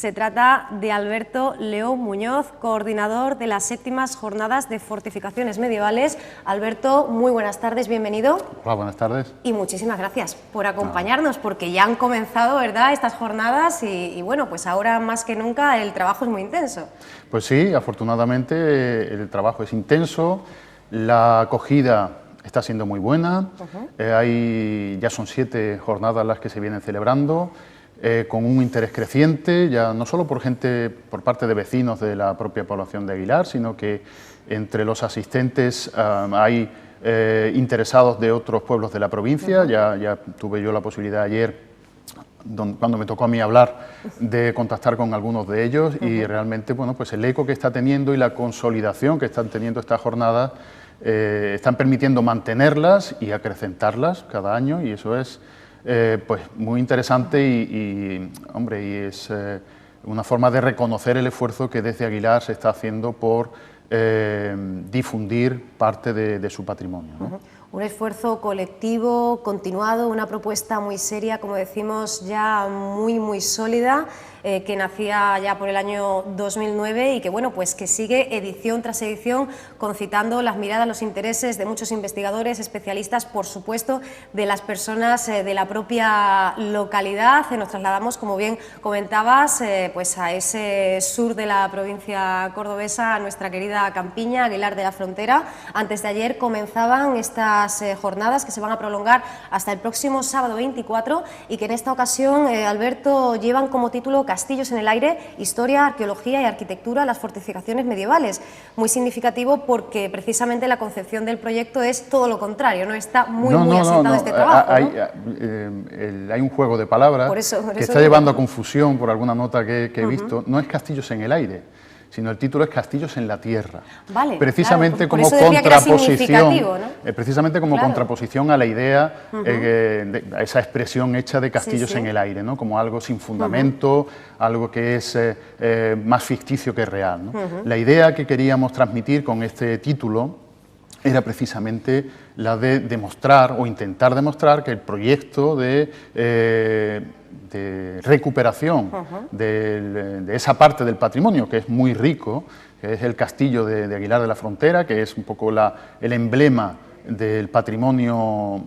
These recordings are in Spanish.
Se trata de Alberto León Muñoz, coordinador de las 7ª Jornadas de Fortificaciones Medievales. Alberto, muy buenas tardes, bienvenido. Hola, buenas tardes. Y muchísimas gracias por acompañarnos, porque ya han comenzado, ¿verdad?, estas jornadas y bueno, pues ahora más que nunca el trabajo es muy intenso. Pues sí, afortunadamente el trabajo es intenso, la acogida está siendo muy buena, ya son 7 jornadas las que se vienen celebrando, con un interés creciente, ya no solo por parte de vecinos de la propia población de Aguilar, sino que entre los asistentes hay interesados de otros pueblos de la provincia. Ya tuve yo la posibilidad ayer, cuando me tocó a mí hablar, de contactar con algunos de ellos y realmente, bueno, pues el eco que está teniendo y la consolidación que están teniendo estas jornadas están permitiendo mantenerlas y acrecentarlas cada año, y eso es pues muy interesante y es una forma de reconocer el esfuerzo que desde Aguilar se está haciendo por difundir parte de su patrimonio, ¿no? Un esfuerzo colectivo, continuado, una propuesta muy seria, como decimos, ya muy sólida, que nacía ya por el año 2009 y que, bueno, pues que sigue edición tras edición concitando las miradas, los intereses de muchos investigadores, especialistas, por supuesto, de las personas de la propia localidad. Nos trasladamos, como bien comentabas, pues a ese sur de la provincia cordobesa, a nuestra querida campiña, Aguilar de la Frontera. Antes de ayer comenzaban estas jornadas que se van a prolongar hasta el próximo sábado 24 y que en esta ocasión, Alberto, llevan como título Castillos en el aire, historia, arqueología y arquitectura, las fortificaciones medievales. Muy significativo porque precisamente la concepción del proyecto es todo lo contrario, ¿no? Está muy asentado este trabajo, ¿no? Hay un juego de palabras por eso que está llevando a confusión por alguna nota que he visto. No es Castillos en el aire, sino el título es Castillos en la tierra. Vale, precisamente claro, como contraposición, ¿no? Precisamente como contraposición a la idea, a esa expresión hecha de castillos en el aire, ¿no? Como algo sin fundamento, algo que es más ficticio que real, ¿no? La idea que queríamos transmitir con este título era precisamente la de demostrar o intentar demostrar que el proyecto de recuperación de esa parte del patrimonio, que es muy rico, que es el castillo de Aguilar de la Frontera, que es un poco el emblema del patrimonio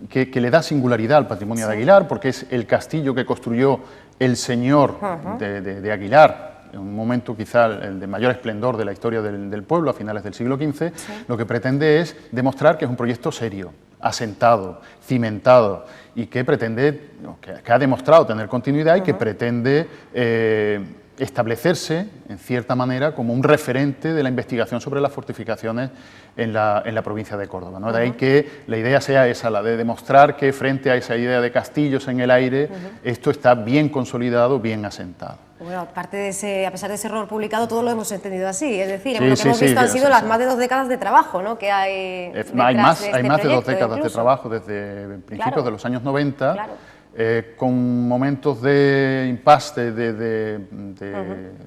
que le da singularidad al patrimonio de Aguilar, porque es el castillo que construyó el señor de Aguilar, en un momento quizá el de mayor esplendor de la historia del pueblo, a finales del siglo XV. Lo que pretende es demostrar que es un proyecto serio, asentado, cimentado, y que pretende, que ha demostrado tener continuidad y que pretende establecerse, en cierta manera, como un referente de la investigación sobre las fortificaciones en la provincia de Córdoba, ¿no? De ahí que la idea sea esa, la de demostrar que frente a esa idea de castillos en el aire, esto está bien consolidado, bien asentado. Bueno, aparte de a pesar de ese error publicado, todo lo hemos entendido así, es decir, lo que hemos visto han sido las más de 2 décadas de trabajo, ¿no?, que hay más de 2 décadas de trabajo, desde principios de los años 90, con momentos de impasse, de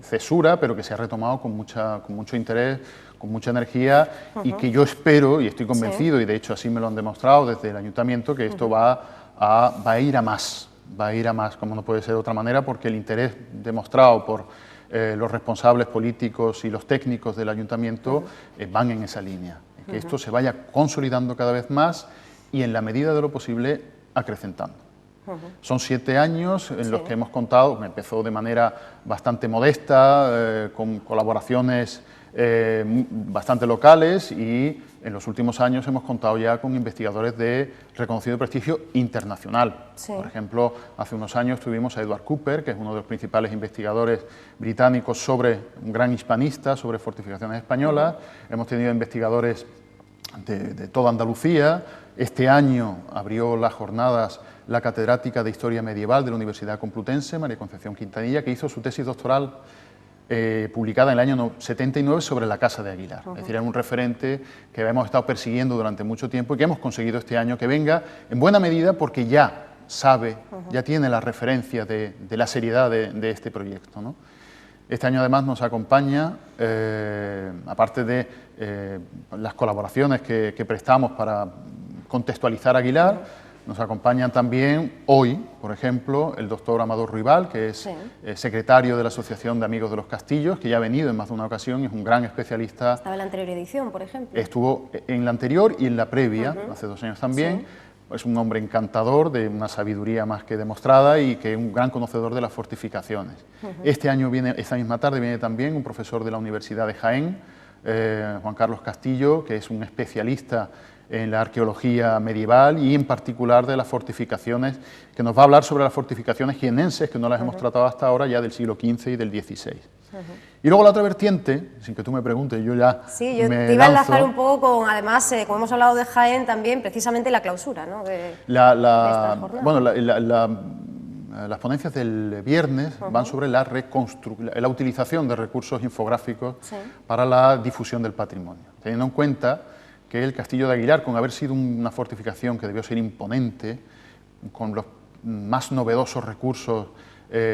cesura, pero que se ha retomado con mucho interés, con mucha energía, y que yo espero, y estoy convencido, y de hecho así me lo han demostrado desde el Ayuntamiento, que esto va a ir a más. Va a ir a más, como no puede ser de otra manera, porque el interés demostrado por los responsables políticos y los técnicos del Ayuntamiento van en esa línea, que esto se vaya consolidando cada vez más y, en la medida de lo posible, acrecentando. Son 7 años en los que hemos contado, empezó de manera bastante modesta, con colaboraciones bastante locales, y en los últimos años hemos contado ya con investigadores de reconocido prestigio internacional. Por ejemplo, hace unos años tuvimos a Edward Cooper, que es uno de los principales investigadores británicos, un gran hispanista sobre fortificaciones españolas. Hemos tenido investigadores de toda Andalucía. Este año abrió las jornadas la catedrática de Historia Medieval de la Universidad Complutense, María Concepción Quintanilla, que hizo su tesis doctoral publicada en el año 79 sobre la Casa de Aguilar. Es decir, era un referente que hemos estado persiguiendo durante mucho tiempo y que hemos conseguido este año que venga, en buena medida porque ya sabe, ya tiene la referencia de la seriedad de este proyecto, ¿no? Este año además nos acompaña, aparte de las colaboraciones que prestamos para contextualizar Aguilar, Nos acompañan también hoy, por ejemplo, el doctor Amador Ruibal, que es secretario de la Asociación de Amigos de los Castillos, que ya ha venido en más de una ocasión y es un gran especialista. Estaba en la anterior edición, por ejemplo. Estuvo en la anterior y en la previa, hace 2 años también. Es un hombre encantador, de una sabiduría más que demostrada y que es un gran conocedor de las fortificaciones. Este año viene, esta misma tarde viene también un profesor de la Universidad de Jaén, Juan Carlos Castillo, que es un especialista en la arqueología medieval y en particular de las fortificaciones, que nos va a hablar sobre las fortificaciones jienenses, que no las hemos tratado hasta ahora, ya del siglo XV y del XVI. Y luego la otra vertiente, sin que tú me preguntes, yo ya sí, yo te iba a enlazar un poco con, además, como hemos hablado de Jaén también, precisamente la clausura, ¿no? de estas jornadas. Bueno, las ponencias del viernes van sobre la utilización de recursos infográficos para la difusión del patrimonio, teniendo en cuenta que el Castillo de Aguilar, con haber sido una fortificación que debió ser imponente, con los más novedosos recursos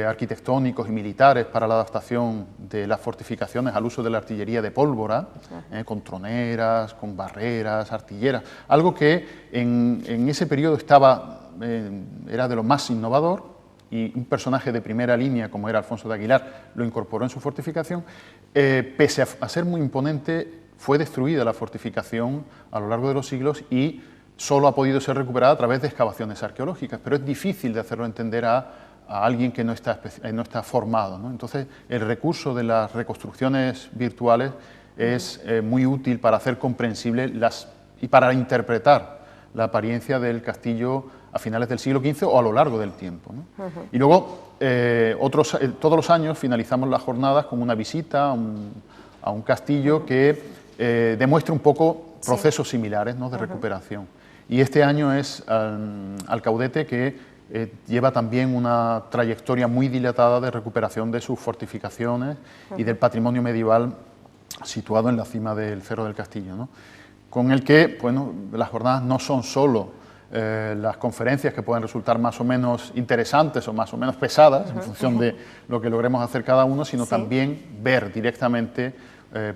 arquitectónicos y militares para la adaptación de las fortificaciones al uso de la artillería de pólvora, con troneras, con barreras, artilleras, algo que en ese periodo era de lo más innovador, y un personaje de primera línea como era Alfonso de Aguilar lo incorporó en su fortificación. Pese a ser muy imponente, fue destruida la fortificación a lo largo de los siglos y solo ha podido ser recuperada a través de excavaciones arqueológicas, pero es difícil de hacerlo entender a alguien que no está formado, ¿no? Entonces, el recurso de las reconstrucciones virtuales es muy útil para hacer comprensible y para interpretar la apariencia del castillo a finales del siglo XV o a lo largo del tiempo, ¿no? Y luego, todos los años finalizamos las jornadas con una visita a un castillo que demuestra un poco procesos similares, ¿no?, de recuperación. Y este año es Alcaudete, que lleva también una trayectoria muy dilatada de recuperación de sus fortificaciones y del patrimonio medieval situado en la cima del Cerro del Castillo, ¿no?, con el que, bueno, las jornadas no son solo las conferencias, que pueden resultar más o menos interesantes o más o menos pesadas en función de lo que logremos hacer cada uno, sino también ver directamente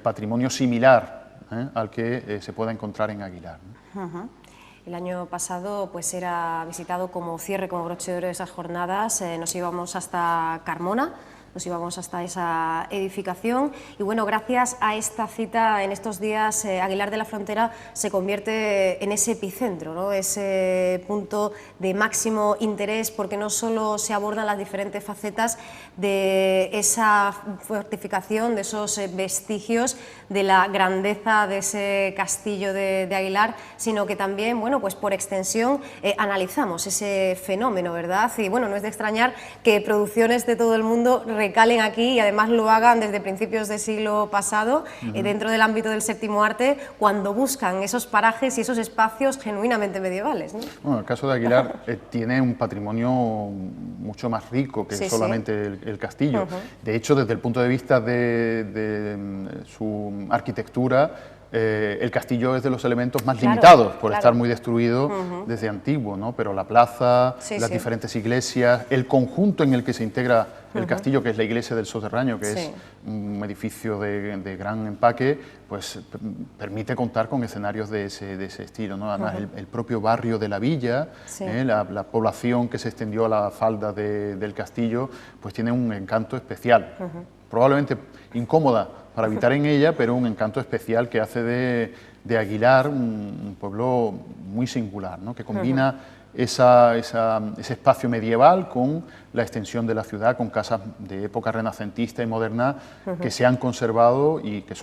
patrimonio similar al que se pueda encontrar en Aguilar, ¿no? El año pasado pues era visitado como cierre, como broche de oro de esas jornadas, nos íbamos hasta Carmona, nos íbamos hasta esa edificación y bueno, gracias a esta cita en estos días Aguilar de la Frontera se convierte en ese epicentro, ¿no?, ese punto de máximo interés, porque no solo se abordan las diferentes facetas de esa fortificación, de esos vestigios, de la grandeza de ese castillo de Aguilar, sino que también, bueno, pues por extensión analizamos ese fenómeno, ¿verdad? Y bueno, no es de extrañar que producciones de todo el mundo recalen aquí y además lo hagan desde principios del siglo pasado, dentro del ámbito del séptimo arte, cuando buscan esos parajes y esos espacios genuinamente medievales, ¿no? Bueno, el caso de Aguilar tiene un patrimonio mucho más rico que solamente el castillo. De hecho, desde el punto de vista de su arquitectura, el castillo es de los elementos más limitados por estar muy destruido desde antiguo, ¿no? Pero la plaza, las diferentes iglesias, el conjunto en el que se integra el castillo, que es la iglesia del soterraño, que es un edificio de gran empaque, pues permite contar con escenarios de ese estilo, ¿no? Además, el propio barrio de la villa, la población que se extendió a la falda del castillo, pues tiene un encanto especial, probablemente incómoda para habitar en ella, pero un encanto especial que hace de Aguilar un pueblo muy singular, ¿no?, que combina ese espacio medieval con la extensión de la ciudad, con casas de época renacentista y moderna que se han conservado y que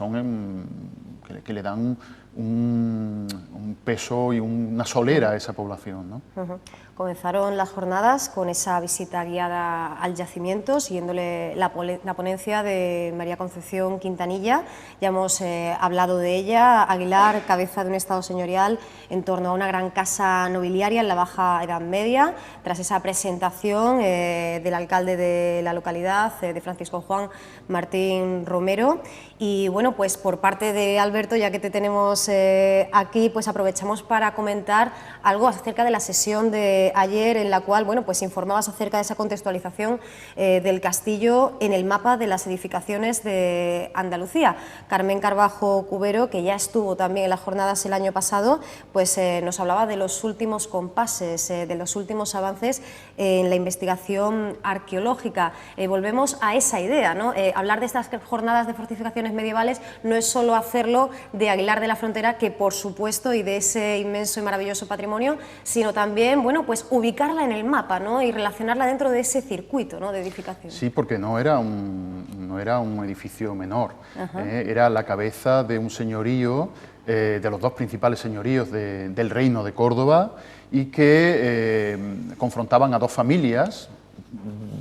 que le dan un peso y una solera a esa población, ¿no? Comenzaron las jornadas con esa visita guiada al yacimiento, siguiéndole la ponencia de María Concepción Quintanilla. Ya hemos hablado de ella. Aguilar, cabeza de un estado señorial en torno a una gran casa nobiliaria en la Baja Edad Media. Tras esa presentación del alcalde de la localidad, de Francisco Juan Martín Romero. Y bueno, pues por parte de Alberto, ya que te tenemos pues aquí pues aprovechamos para comentar algo acerca de la sesión de ayer, en la cual, bueno, pues informabas acerca de esa contextualización del castillo en el mapa de las edificaciones de Andalucía. Carmen Carbajo Cubero, que ya estuvo también en las jornadas el año pasado, pues nos hablaba de los últimos compases, de los últimos avances en la investigación arqueológica. Volvemos a esa idea, ¿no? Hablar de estas jornadas de fortificaciones medievales no es solo hacerlo de Aguilar de la Frontera, que por supuesto, y de ese inmenso y maravilloso patrimonio, sino también, bueno, pues ubicarla en el mapa, ¿no? Y relacionarla dentro de ese circuito, ¿no?, de edificación. Sí, porque no era un edificio menor, era la cabeza de un señorío, de los dos principales señoríos del Reino de Córdoba, y que confrontaban a dos familias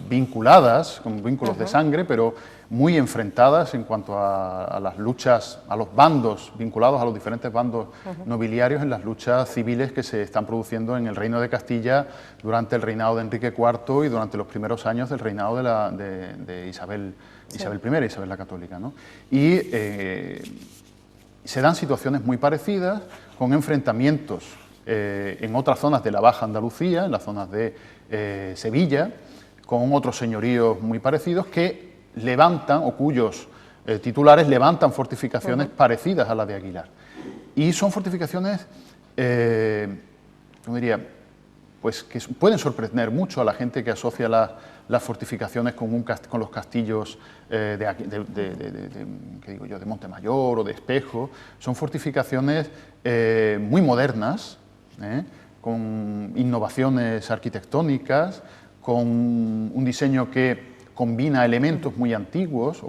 vinculadas, con vínculos de sangre, pero muy enfrentadas en cuanto a las luchas, a los bandos, vinculados a los diferentes bandos nobiliarios en las luchas civiles que se están produciendo en el Reino de Castilla durante el reinado de Enrique IV y durante los primeros años del reinado de Isabel I, Isabel la Católica, ¿no? Y se dan situaciones muy parecidas, con enfrentamientos en otras zonas de la Baja Andalucía, en las zonas de Sevilla, con otros señoríos muy parecidos que levantan, o cuyos titulares levantan fortificaciones parecidas a las de Aguilar. Y son fortificaciones, ¿cómo diría?, pues que pueden sorprender mucho a la gente que asocia las fortificaciones con los castillos ¿qué digo yo?, de Montemayor o de Espejo. Son fortificaciones muy modernas, con innovaciones arquitectónicas, con un diseño que combina elementos muy antiguos,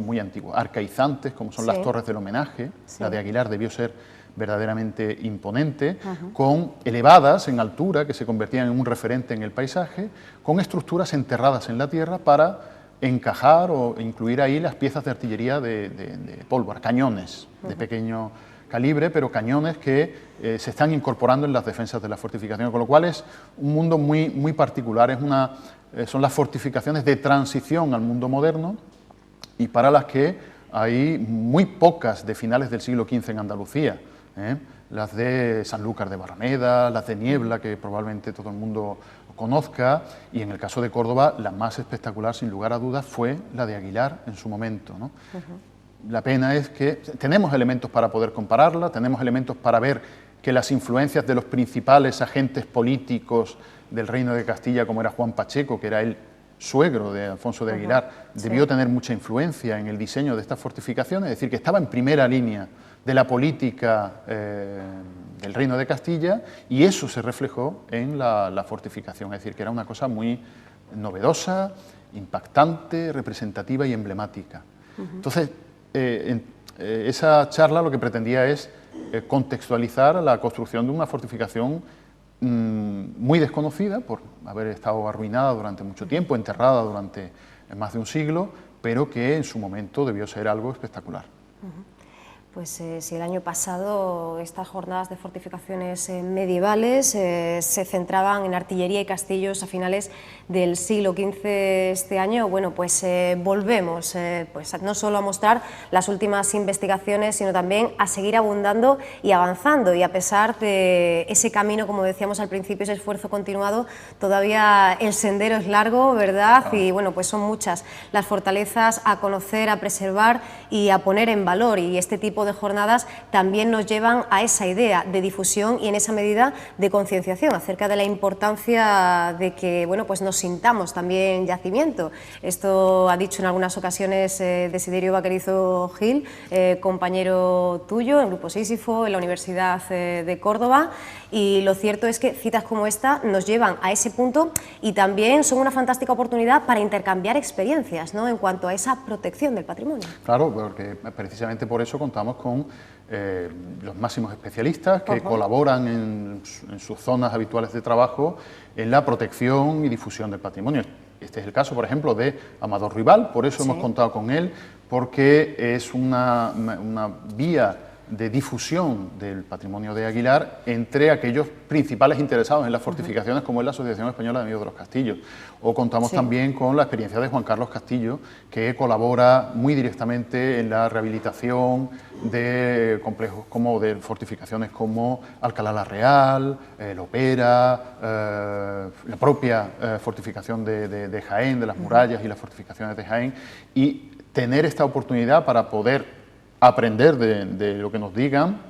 arcaizantes, como son las torres del homenaje. La de Aguilar debió ser verdaderamente imponente, con elevadas en altura, que se convertían en un referente en el paisaje, con estructuras enterradas en la tierra para encajar o incluir ahí las piezas de artillería de pólvora, cañones de pequeño calibre, pero cañones que se están incorporando en las defensas de la fortificación, con lo cual es un mundo muy, muy particular, son las fortificaciones de transición al mundo moderno, y para las que hay muy pocas de finales del siglo XV en Andalucía, las de Sanlúcar de Barrameda, las de Niebla, que probablemente todo el mundo conozca, y en el caso de Córdoba la más espectacular, sin lugar a dudas, fue la de Aguilar en su momento, ¿no? La pena es que tenemos elementos para poder compararla, tenemos elementos para ver que las influencias de los principales agentes políticos del Reino de Castilla, como era Juan Pacheco, que era el suegro de Alfonso de Aguilar, debió tener mucha influencia en el diseño de estas fortificaciones, es decir, que estaba en primera línea de la política del Reino de Castilla, y eso se reflejó en la fortificación, es decir, que era una cosa muy novedosa, impactante, representativa y emblemática. Entonces, esa charla lo que pretendía es contextualizar la construcción de una fortificación muy desconocida por haber estado arruinada durante mucho tiempo, enterrada durante más de un siglo, pero que en su momento debió ser algo espectacular. Pues si el año pasado estas jornadas de fortificaciones medievales se centraban en artillería y castillos a finales del siglo XV, este año, bueno, pues volvemos pues no solo a mostrar las últimas investigaciones, sino también a seguir abundando y avanzando, y a pesar de ese camino, como decíamos al principio, ese esfuerzo continuado, todavía el sendero es largo, ¿verdad? Y bueno, pues son muchas las fortalezas a conocer, a preservar y a poner en valor, y este tipo de jornadas también nos llevan a esa idea de difusión y en esa medida de concienciación acerca de la importancia de que, bueno, pues nos sintamos también yacimiento. Esto ha dicho en algunas ocasiones Desiderio Vaquerizo Gil, compañero tuyo en Grupo Sísifo, en la Universidad de Córdoba, y lo cierto es que citas como esta nos llevan a ese punto y también son una fantástica oportunidad para intercambiar experiencias, ¿no?, en cuanto a esa protección del patrimonio. Claro, porque precisamente por eso contamos con los máximos especialistas que colaboran en sus zonas habituales de trabajo en la protección y difusión del patrimonio. Este es el caso, por ejemplo, de Amador Rival, por eso hemos contado con él, porque es una vía de difusión del patrimonio de Aguilar entre aquellos principales interesados en las fortificaciones, como es la Asociación Española de Amigos de los Castillos. O contamos también con la experiencia de Juan Carlos Castillo, que colabora muy directamente en la rehabilitación de complejos como de fortificaciones como Alcalá la Real, el Opera, la propia fortificación de Jaén, de las murallas y las fortificaciones de Jaén, y tener esta oportunidad para poder aprender de lo que nos digan,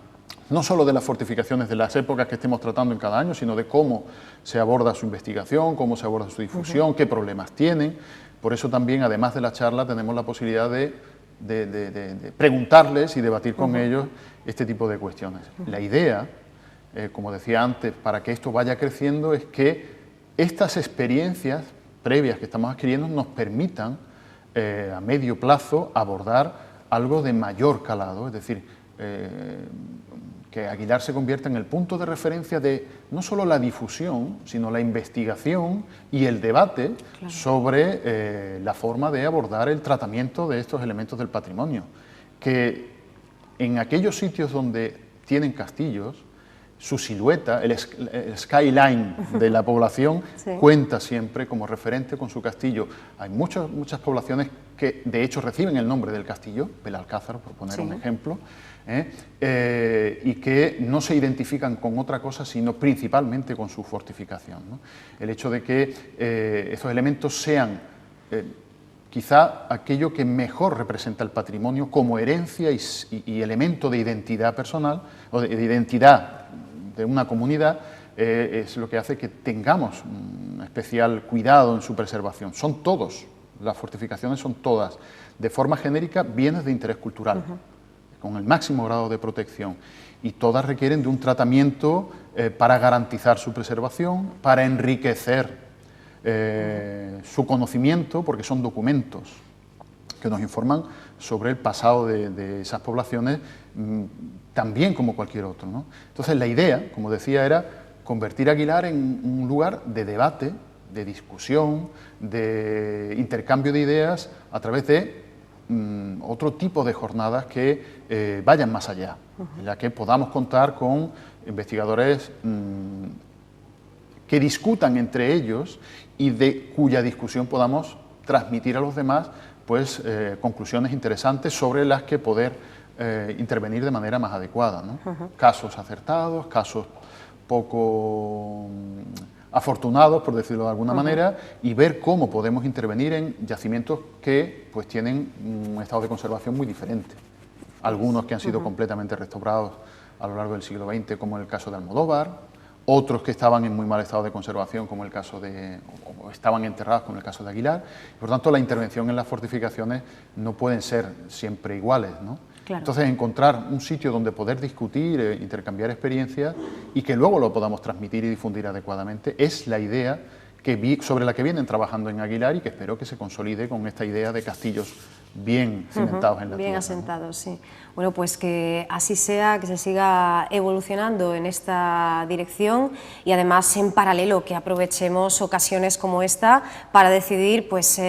no solo de las fortificaciones de las épocas que estemos tratando en cada año, sino de cómo se aborda su investigación, cómo se aborda su difusión, qué problemas tienen. Por eso también, además de la charla, tenemos la posibilidad de preguntarles y debatir con ellos este tipo de cuestiones. La idea, como decía antes, para que esto vaya creciendo, es que estas experiencias previas que estamos adquiriendo nos permitan a medio plazo abordar algo de mayor calado, es decir, que Aguilar se convierta en el punto de referencia de no solo la difusión, sino la investigación y el debate sobre la forma de abordar el tratamiento de estos elementos del patrimonio, que en aquellos sitios donde tienen castillos, su silueta, el skyline de la población cuenta siempre como referente con su castillo. Hay muchas poblaciones que de hecho reciben el nombre del castillo, Belalcázar, por poner un ejemplo, y que no se identifican con otra cosa sino principalmente con su fortificación, ¿no? El hecho de que estos elementos sean quizá aquello que mejor representa el patrimonio como herencia y elemento de identidad personal, o de identidad de una comunidad, es lo que hace que tengamos un especial cuidado en su preservación. Son todos, las fortificaciones son todas, de forma genérica, bienes de interés cultural, con el máximo grado de protección, y todas requieren de un tratamiento para garantizar su preservación, para enriquecer su conocimiento, porque son documentos que nos informan sobre el pasado de esas poblaciones, también como cualquier otro, ¿no? Entonces la idea, como decía, era convertir Aguilar en un lugar de debate, de discusión, de intercambio de ideas a través de otro tipo de jornadas que vayan más allá, en la que podamos contar con investigadores que discutan entre ellos y de cuya discusión podamos transmitir a los demás pues conclusiones interesantes sobre las que poder intervenir de manera más adecuada, ¿no? Casos acertados, casos poco afortunados, por decirlo de alguna manera, y ver cómo podemos intervenir en yacimientos que pues tienen un estado de conservación muy diferente. Algunos que han sido completamente restaurados a lo largo del siglo XX, como el caso de Almodóvar, otros que estaban en muy mal estado de conservación, como el caso de, o estaban enterrados, como el caso de Aguilar. Por tanto, la intervención en las fortificaciones no pueden ser siempre iguales, ¿no? Claro. Entonces, encontrar un sitio donde poder discutir, intercambiar experiencias y que luego lo podamos transmitir y difundir adecuadamente, es la idea sobre la que vienen trabajando en Aguilar y que espero que se consolide con esta idea de castillos bien cimentados en la tierra. Bien asentados, sí. Bueno, pues que así sea, que se siga evolucionando en esta dirección y además en paralelo que aprovechemos ocasiones como esta para decidir pues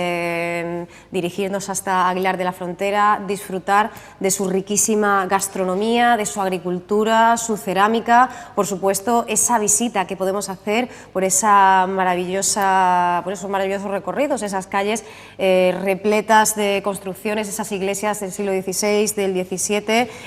dirigirnos hasta Aguilar de la Frontera, disfrutar de su riquísima gastronomía, de su agricultura, su cerámica, por supuesto esa visita que podemos hacer por esa por esos maravillosos recorridos, esas calles repletas de construcciones, esas iglesias del siglo XVI, del XVII.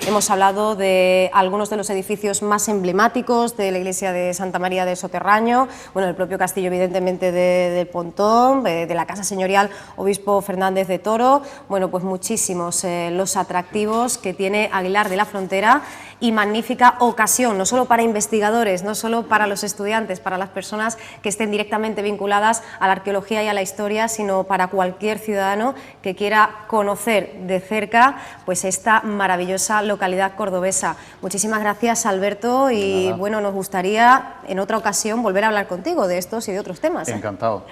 Hemos hablado de algunos de los edificios más emblemáticos de la iglesia de Santa María de Soterraño, bueno, el propio castillo evidentemente del Pontón, de la casa señorial Obispo Fernández de Toro, bueno, pues muchísimos los atractivos que tiene Aguilar de la Frontera y magnífica ocasión, no solo para investigadores, no solo para los estudiantes, para las personas que estén directamente vinculadas a la arqueología y a la historia, sino para cualquier ciudadano que quiera conocer de cerca pues esta maravillosa localidad cordobesa. Muchísimas gracias, Alberto, y bueno, nos gustaría en otra ocasión volver a hablar contigo de estos y de otros temas. Encantado.